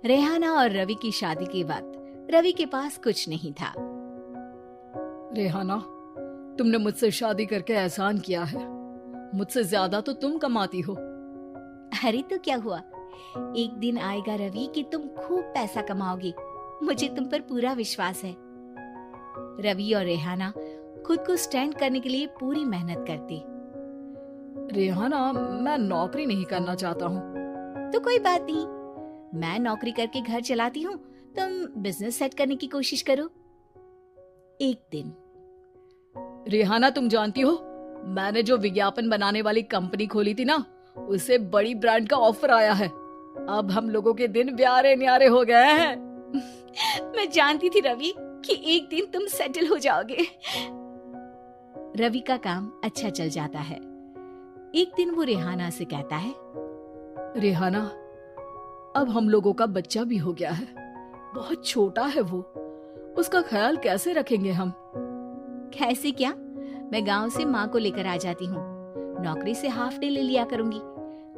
रेहाना और रवि की शादी के वक्त रवि के पास कुछ नहीं था। रेहाना, तुमने मुझसे शादी करके एहसान किया है। मुझसे ज्यादा तो तुम कमाती हो। अरे तो क्या हुआ, एक दिन आएगा रवि कि तुम खूब पैसा कमाओगे। मुझे तुम पर पूरा विश्वास है। रवि और रेहाना खुद को स्टैंड करने के लिए पूरी मेहनत करते। रेहाना, मैं नौकरी नहीं करना चाहता हूँ। तो कोई बात नहीं, मैं नौकरी करके घर चलाती हूँ, तुम बिजनेस सेट करने की कोशिश करो। एक दिन। रेहाना, तुम जानती हो, मैंने जो विज्ञापन बनाने वाली कंपनी खोली थी ना, उसे बड़ी ब्रांड का ऑफर आया है। अब हम लोगों के दिन प्यारे न्यारे हो गए हैं। मैं जानती थी रवि कि एक दिन तुम सेटल हो जाओगे। रवि का काम अच्छा चल जाता है। एक दिन वो रेहाना से कहता है, रेहाना, अब हम लोगों का बच्चा भी हो गया है। बहुत छोटा है वो, उसका ख्याल कैसे रखेंगे हम? कैसे क्या, मैं गांव से माँ को लेकर आ जाती हूँ। नौकरी से हाफ डे ले लिया करूंगी।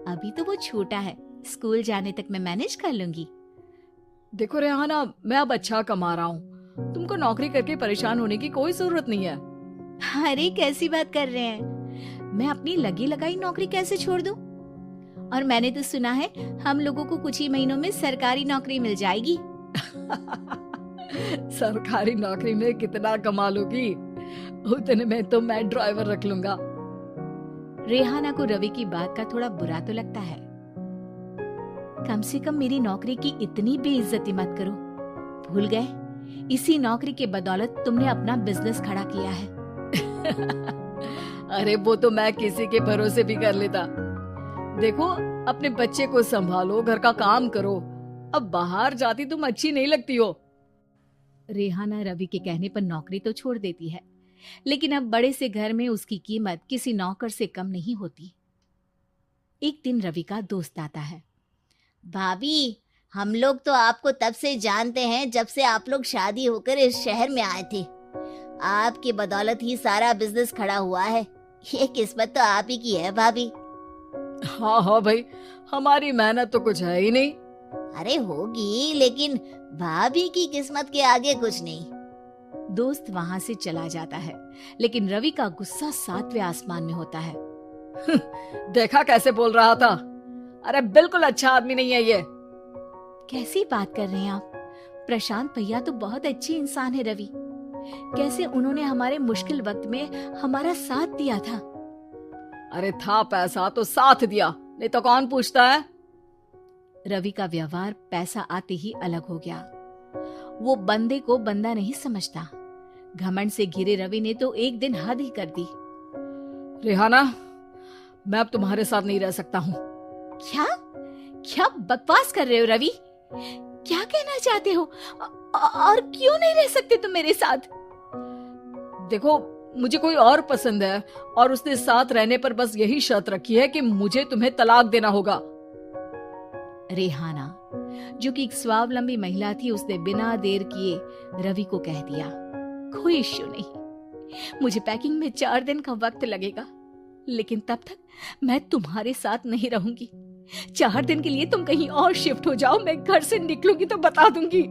अभी तो वो छोटा है, स्कूल जाने तक मैं मैनेज कर लूंगी। देखो रेहाना, मैं अब अच्छा कमा रहा हूँ। तुमको नौकरी करके परेशान होने की कोई जरूरत नहीं है। अरे कैसी बात कर रहे हैं, मैं अपनी लगी लगाई नौकरी कैसे छोड़ दूं? और मैंने तो सुना है हम लोगों को कुछ ही महीनों में सरकारी नौकरी मिल जाएगी। सरकारी नौकरी में कितना कमा लोगी? उतने में तो मैं ड्राइवर रख लूंगा। रेहाना को रवि की बात का थोड़ा बुरा तो लगता है। कम से कम मेरी नौकरी की इतनी बेइज्जती मत करो। भूल गए, इसी नौकरी के बदौलत तुमने अपना बिजनेस खड़ा किया है। अरे वो तो मैं किसी के भरोसे भी कर लेता। देखो, अपने बच्चे को संभालो, घर का काम करो। अब बाहर जाती तुम अच्छी नहीं लगती हो। रेहाना रवि के कहने पर नौकरी तो छोड़ देती है, लेकिन अब बड़े से घर में उसकी कीमत किसी नौकर से कम नहीं होती। एक दिन रवि का दोस्त आता है। भाभी, हम लोग तो आपको तब से जानते हैं जब से आप लोग शादी होकर इस शहर में आए थे। आपकी बदौलत ही सारा बिजनेस खड़ा हुआ है। ये किस्मत तो आप ही की है भाभी। हाँ हाँ भाई, हमारी मेहनत तो कुछ है ही नहीं। अरे होगी, लेकिन भाभी की किस्मत के आगे कुछ नहीं। दोस्त वहां से चला जाता है, लेकिन रवि का गुस्सा 7वें आसमान में होता है। देखा कैसे बोल रहा था? अरे बिल्कुल अच्छा आदमी नहीं है ये। कैसी बात कर रहे हैं आप? प्रशांत भैया तो बहुत अच्छे इंसान है रवि। कैसे उन्होंने हमारे मुश्किल वक्त में हमारा साथ दिया था। अरे था पैसा तो साथ दिया, नहीं तो कौन पूछता है? रवि का व्यवहार पैसा आते ही अलग हो गया। वो बंदे को बंदा नहीं समझता। घमंड से घिरे रवि ने तो एक दिन हद ही कर दी। रेहाना, मैं अब तुम्हारे साथ नहीं रह सकता हूँ। क्या क्या बकवास कर रहे हो रवि? क्या कहना चाहते हो? और क्यों नहीं रह सकते तुम मेरे साथ? देखो, मुझे कोई और पसंद है और उसने साथ रहने पर बस यही शर्त रखी है कि मुझे तुम्हें तलाक देना होगा। रेहाना, जो कि एक स्वावलंबी महिला थी, उसने बिना देर किए रवि को कह दिया, कोई इश्यू नहीं, मुझे पैकिंग में 4 दिन का वक्त लगेगा, लेकिन तब तक मैं तुम्हारे साथ नहीं रहूंगी। 4 दिन के लिए तुम कहीं और शिफ्ट हो जाओ, मैं घर से निकलूंगी तो बता दूंगी।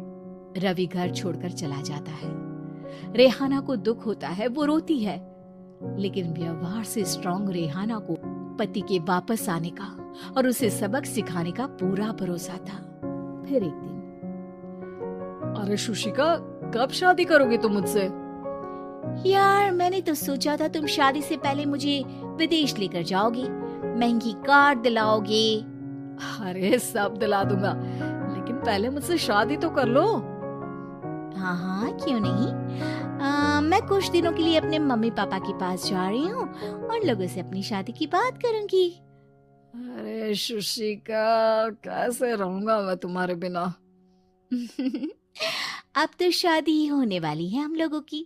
रवि घर छोड़कर चला जाता है। रेहाना को दुख होता है, वो रोती है, लेकिन व्यवहार से स्ट्रॉन्ग रेहाना को पति के वापस आने का और उसे सबक सिखाने का पूरा भरोसा था। फिर एक दिन, अरे शुशिका, कब शादी करोगी तुम मुझसे? यार मैंने तो सोचा था तुम शादी से पहले मुझे विदेश लेकर जाओगे, महंगी कार दिलाओगे। अरे सब दिला दूंगा, लेकिन पहले मुझसे शादी तो कर लो। हाँ हाँ, क्यों नहीं। मैं कुछ दिनों के लिए अपने मम्मी पापा के पास जा रही हूँ और लोगों से अपनी शादी की बात करूंगी। अरे शुशिका, कैसे रहूंगा मैं तुम्हारे बिना? अब तो शादी ही होने वाली है हम लोगों की।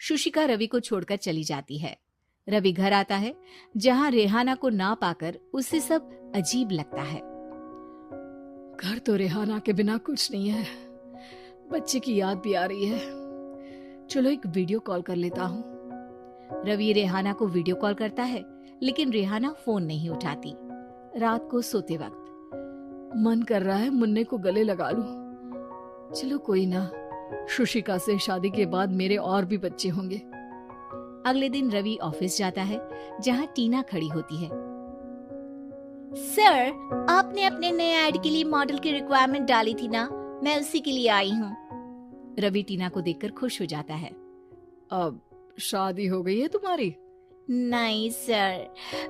शुशिका रवि को छोड़कर चली जाती है। रवि घर आता है, जहाँ रेहाना को ना पाकर उसे सब अजीब लगता है। घर तो रेहाना के बिना कुछ नहीं है, बच्चे की याद भी आ रही है। चलो एक वीडियो कॉल कर लेता हूँ। रवि रेहाना को वीडियो कॉल करता है, लेकिन रेहाना फोन नहीं उठाती। रात को सोते वक्त मन कर रहा है मुन्ने को गले लगा लूं। चलो कोई ना, शुशिका से शादी के बाद मेरे और भी बच्चे होंगे। अगले दिन रवि ऑफिस जाता है जहां टीना खड़ी होती है। सर, आपने अपने नए ऐड के लिए मॉडल की रिक्वायरमेंट डाली थी ना, मैं उसी के लिए आई हूँ। रवि टीना को देखकर खुश हो जाता है। अब शादी हो गई है तुम्हारी? नहीं सर,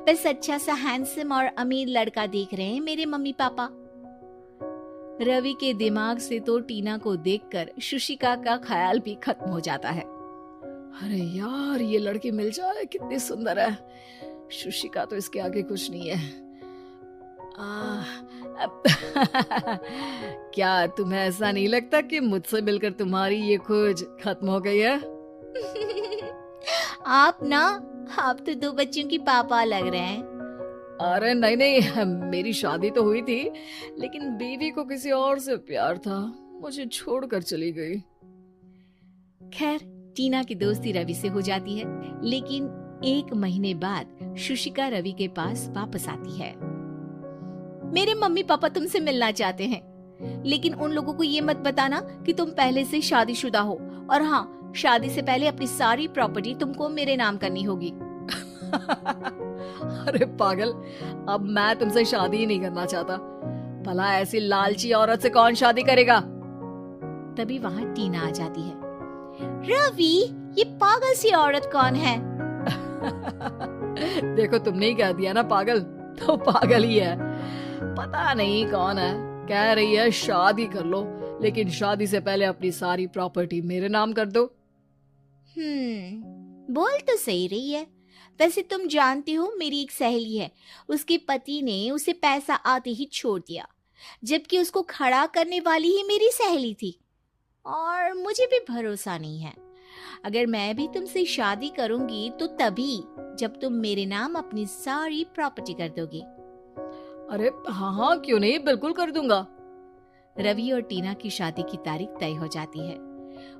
बस अच्छा सा हैंडसम और अमीर लड़का देख रहे हैं मेरे मम्मी पापा। रवि के दिमाग से तो टीना को देखकर शुशिका का ख्याल भी खत्म हो जाता है। अरे यार, ये लड़की मिल जाए कितनी सुंदर है। शुशिका तो इसके आगे कुछ नहीं है। क्या तुम्हें ऐसा नहीं लगता कि मुझसे मिलकर तुम्हारी ये खोज खत्म हो गई है? आप तो 2 बच्चों की पापा लग रहे हैं। अरे नहीं नहीं, मेरी शादी तो हुई थी, लेकिन बीवी को किसी और से प्यार था, मुझे छोड़कर चली गई। खैर, टीना की दोस्ती रवि से हो जाती है, लेकिन 1 महीने बाद शुशिका रवि के पास वापस आती है। मेरे मम्मी पापा तुमसे मिलना चाहते हैं, लेकिन उन लोगों को ये मत बताना कि तुम पहले से शादीशुदा हो, और हाँ, शादी से पहले अपनी सारी प्रॉपर्टी तुमको मेरे नाम करनी होगी। अरे पागल, अब मैं तुमसे शादी ही नहीं करना चाहता। भला ऐसी लालची औरत से कौन शादी करेगा? तभी वहाँ टीना आ जाती है। रवि, ये पागल सी औरत कौन है? देखो, तुमने ही कह दिया ना पागल, तो पागल ही है। पता नहीं कौन है, कह रही है शादी कर लो, लेकिन शादी से पहले अपनी सारी प्रॉपर्टी मेरे नाम कर दो। बोल तो सही रही है। वैसे तुम जानती हो, मेरी एक सहेली है, उसके पति ने उसे पैसा आते ही छोड़ दिया, जबकि उसको खड़ा करने वाली ही मेरी सहेली थी। और मुझे भी भरोसा नहीं है, अगर मैं भी तुमसे शादी करूंगी तो तभी जब तुम मेरे नाम अपनी सारी प्रॉपर्टी कर दोगे। अरे हाँ हाँ, क्यों नहीं, बिल्कुल कर दूंगा। रवि और टीना की शादी की तारीख तय हो जाती है।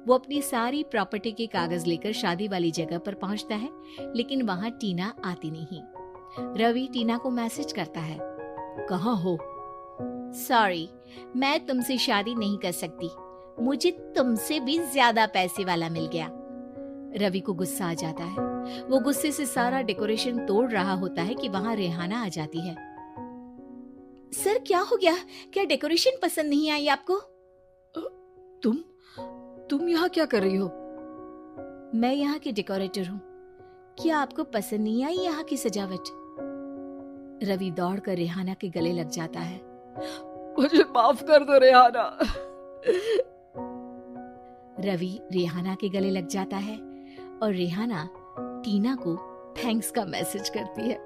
वो अपनी सारी प्रॉपर्टी के कागज लेकर शादी वाली जगह पर पहुंचता है, लेकिन वहां टीना आती नहीं। रवि टीना को मैसेज करता है, कहाँ हो? सॉरी, मैं तुमसे शादी नहीं कर सकती, मुझे तुमसे भी ज्यादा पैसे वाला मिल गया। रवि को गुस्सा आ जाता है। वो गुस्से से सारा डेकोरेशन तोड़ रहा होता है कि वहां रेहाना आ जाती है। सर, क्या हो गया? क्या डेकोरेशन पसंद नहीं आई आपको? तुम यहाँ क्या कर रही हो? मैं यहाँ की डेकोरेटर हूँ। क्या आपको पसंद नहीं आई यहाँ की सजावट? रवि दौड़कर रेहाना के गले लग जाता है। मुझे माफ कर दो रेहाना। रवि रेहाना के गले लग जाता है और रेहाना टीना को थैंक्स का मैसेज करती है।